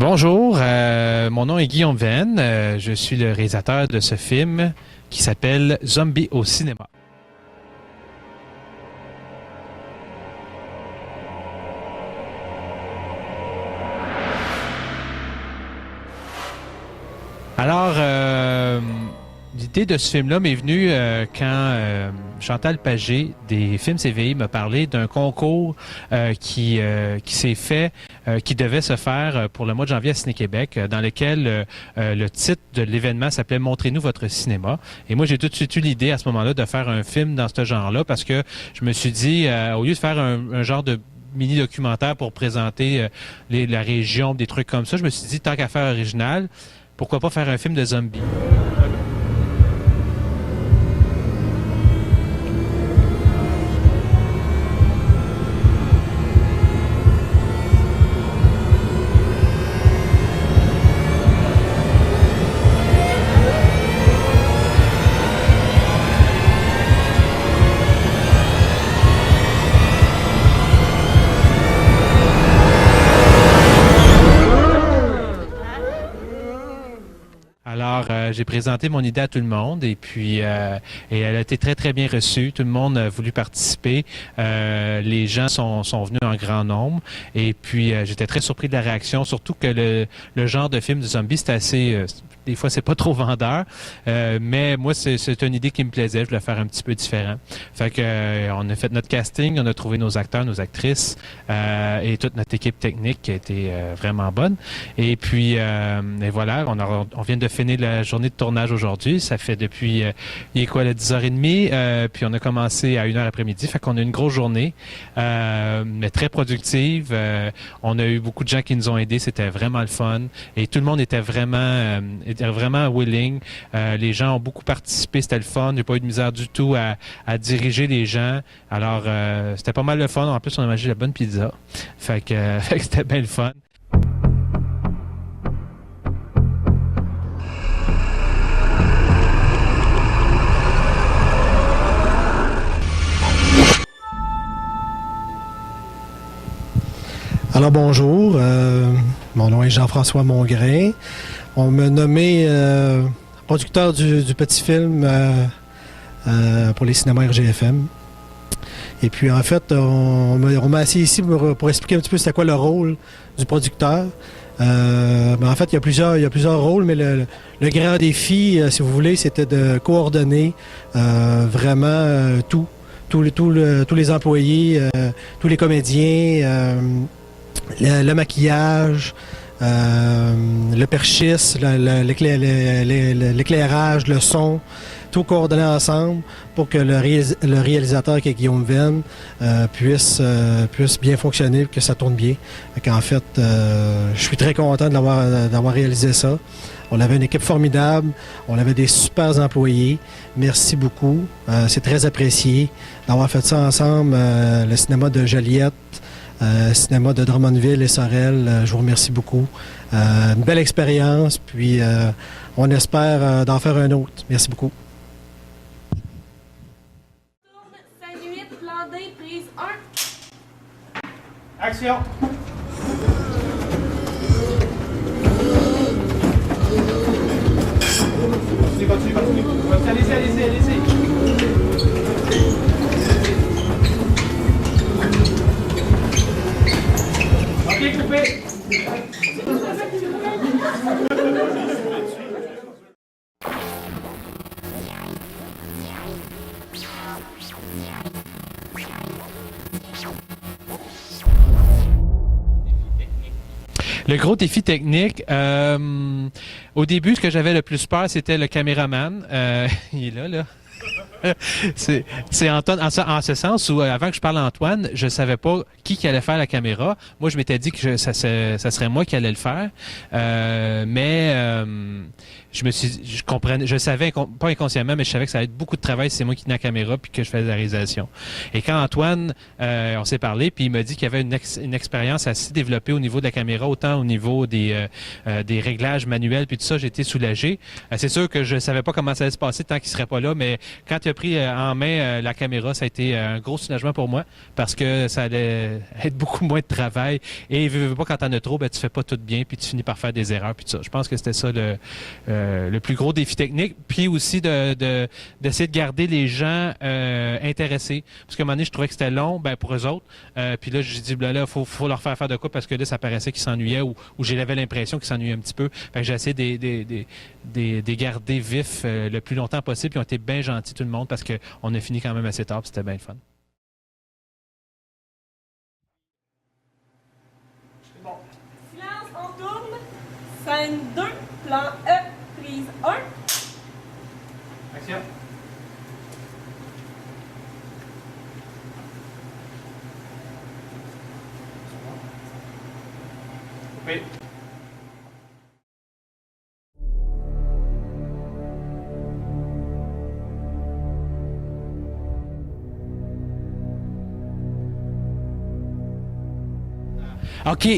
Bonjour, mon nom est Guillaume Venn. Je suis le réalisateur de ce film qui s'appelle Zombie au cinéma. Alors, l'idée de ce film-là m'est venue quand Chantal Pagé des Films CVI m'a parlé d'un concours qui s'est fait, qui devait se faire pour le mois de janvier à Ciné-Québec, dans lequel le titre de l'événement s'appelait « Montrez-nous votre cinéma ». Et moi, j'ai tout de suite eu l'idée à ce moment-là de faire un film dans ce genre-là parce que je me suis dit, au lieu de faire un genre de mini-documentaire pour présenter la région, des trucs comme ça, je me suis dit, tant qu'à faire original, pourquoi pas faire un film de zombies? Alors, j'ai présenté mon idée à tout le monde et puis et elle a été très, très bien reçue. Tout le monde a voulu participer. Les gens sont venus en grand nombre et puis j'étais très surpris de la réaction, surtout que le genre de film de zombies, c'est assez... des fois, c'est pas trop vendeur, mais moi, c'est une idée qui me plaisait. Je voulais faire un petit peu différent. Fait que on a fait notre casting, on a trouvé nos acteurs, nos actrices et toute notre équipe technique qui a été vraiment bonne. Et puis, et voilà, on vient de finir la journée de tournage aujourd'hui. Ça fait depuis, il est quoi, 10h30, puis on a commencé à 1h après-midi. Fait qu'on a une grosse journée, mais très productive. On a eu beaucoup de gens qui nous ont aidés. C'était vraiment le fun. Et tout le monde était vraiment willing. Les gens ont beaucoup participé. C'était le fun. J'ai pas eu de misère du tout à diriger les gens. Alors, c'était pas mal le fun. En plus, on a mangé la bonne pizza. Fait que c'était bien le fun. Alors bonjour, mon nom est Jean-François Mongrain. On m'a nommé producteur du petit film pour les cinémas RGFM. Et puis en fait, on m'a assis ici pour expliquer un petit peu c'était quoi le rôle du producteur. Mais en fait, il y a plusieurs rôles, mais le grand défi, si vous voulez, c'était de coordonner vraiment tous les employés, tous les comédiens, le maquillage, le perchiste, l'éclairage, le son, tout coordonné ensemble pour que le réalisateur qui est Guillaume Venn puisse bien fonctionner, que ça tourne bien. En fait, je suis très content d'avoir réalisé ça. On avait une équipe formidable, on avait des super employés. Merci beaucoup. C'est très apprécié d'avoir fait ça ensemble. Le cinéma de Joliette, cinéma de Drummondville et Sorel, je vous remercie beaucoup. Une belle expérience, puis on espère d'en faire un autre. Merci beaucoup. Tourne 5-8, plan D, prise 1. Action! Continue. Allez-y. Ok, coupé! Le gros défi technique, au début, ce que j'avais le plus peur, c'était le caméraman. Il est là. C'est Antoine, en ce sens où, avant que je parle à Antoine, je savais pas qui allait faire la caméra. Moi, je m'étais dit que ça serait moi qui allais le faire. Mais je savais, pas inconsciemment, mais je savais que ça allait être beaucoup de travail si c'est moi qui tenais la caméra puis que je faisais la réalisation. Et quand Antoine, on s'est parlé, puis il m'a dit qu'il y avait une expérience assez développée au niveau de la caméra, autant au niveau des réglages manuels puis tout ça, j'ai été soulagé. C'est sûr que je savais pas comment ça allait se passer tant qu'il serait pas là, mais quand il j'avais pris en main la caméra, ça a été un gros soulagement pour moi parce que ça allait être beaucoup moins de travail. Et veux pas, quand t'en as trop, ben, tu fais pas tout bien, puis tu finis par faire des erreurs, puis tout ça. Je pense que c'était ça le plus gros défi technique. Puis aussi d'essayer de garder les gens intéressés. Parce qu'à un moment donné, je trouvais que c'était long, ben, pour eux autres. Puis là, j'ai dit, là, faut leur faire de quoi parce que là, ça paraissait qu'ils s'ennuyaient ou j'avais l'impression qu'ils s'ennuyaient un petit peu. Fait que j'ai essayé de garder vifs le plus longtemps possible. Puis ils ont été bien gentils, tout le monde, parce qu'on a fini quand même assez tard, puis c'était bien le fun. Silence, on tourne. Scène 2, plan E, prise 1. Action. Oui. OK.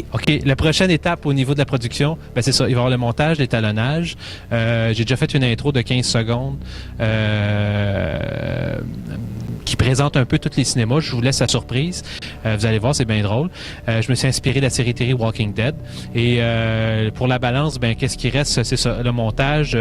La prochaine étape au niveau de la production, ben c'est ça. Il va y avoir le montage, l'étalonnage. J'ai déjà fait une intro de 15 secondes qui présente un peu tous les cinémas. Je vous laisse la surprise. Vous allez voir, c'est bien drôle. Je me suis inspiré de la série télé Walking Dead. Et pour la balance, ben qu'est-ce qui reste? C'est ça, le montage,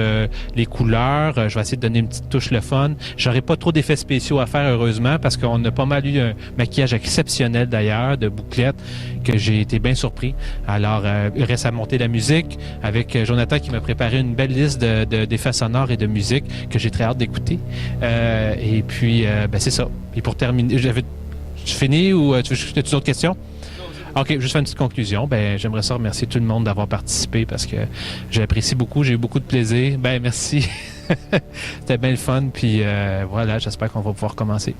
les couleurs. Je vais essayer de donner une petite touche le fun. J'aurai pas trop d'effets spéciaux à faire, heureusement, parce qu'on a pas mal eu un maquillage exceptionnel d'ailleurs, de bouclettes, que j'ai été bien surpris. Alors, il reste à monter la musique avec Jonathan qui m'a préparé une belle liste d'effets sonores et de musique que j'ai très hâte d'écouter. Et puis, ben c'est ça. Et pour terminer, je finis ou as-tu d'autres questions? OK, juste faire une petite conclusion. Ben, j'aimerais ça remercier tout le monde d'avoir participé parce que j'apprécie beaucoup, j'ai eu beaucoup de plaisir. Ben, merci. C'était bien le fun. Puis voilà, j'espère qu'on va pouvoir commencer.